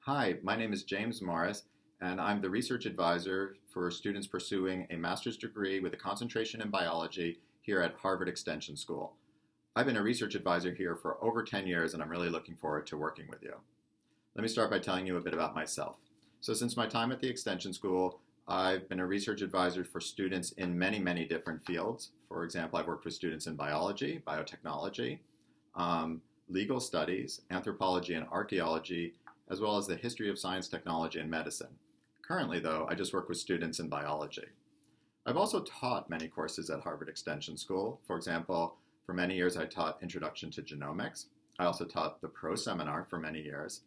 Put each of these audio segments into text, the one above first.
Hi, my name is James Morris, and I'm the research advisor for students pursuing a master's degree with a concentration in biology here at Harvard Extension School. I've been a research advisor here for over 10 years, and I'm really looking forward to working with you. Let me start by telling you a bit about myself. So since my time at the Extension School, I've been a research advisor for students in many different fields. For example, I've worked with students in biology, biotechnology, legal studies, anthropology and archaeology, as well as the history of science, technology, and medicine. Currently, though, I just work with students in biology. I've also taught many courses at Harvard Extension School. For example, for many years I taught Introduction to Genomics. I also taught the Pro Seminar for many years.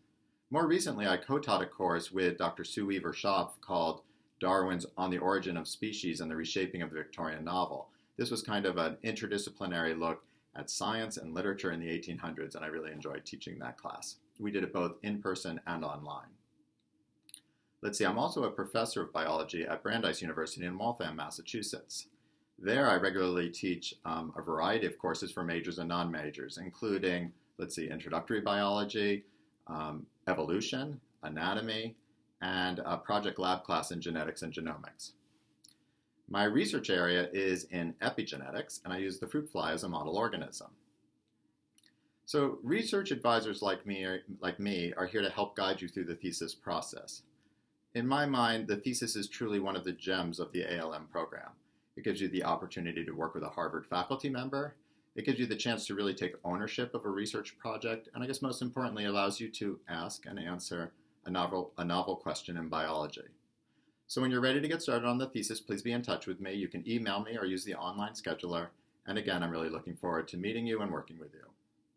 More recently, I co-taught a course with Dr. Sue Weaver-Schopf called Darwin's On the Origin of Species and the Reshaping of the Victorian Novel. This was kind of an interdisciplinary look at science and literature in the 1800s, and I really enjoyed teaching that class. We did it both in person and online. Let's see, I'm also a professor of biology at Brandeis University in Waltham, Massachusetts. There I regularly teach a variety of courses for majors and non-majors, including, let's see, introductory biology, evolution, anatomy, and a project lab class in genetics and genomics. My research area is in epigenetics, and I use the fruit fly as a model organism. So research advisors like me are here to help guide you through the thesis process. In my mind, the thesis is truly one of the gems of the ALM program. It gives you the opportunity to work with a Harvard faculty member. It gives you the chance to really take ownership of a research project, and I guess most importantly, allows you to ask and answer a novel question in biology. So when you're ready to get started on the thesis, please be in touch with me. You can email me or use the online scheduler. And again, I'm really looking forward to meeting you and working with you.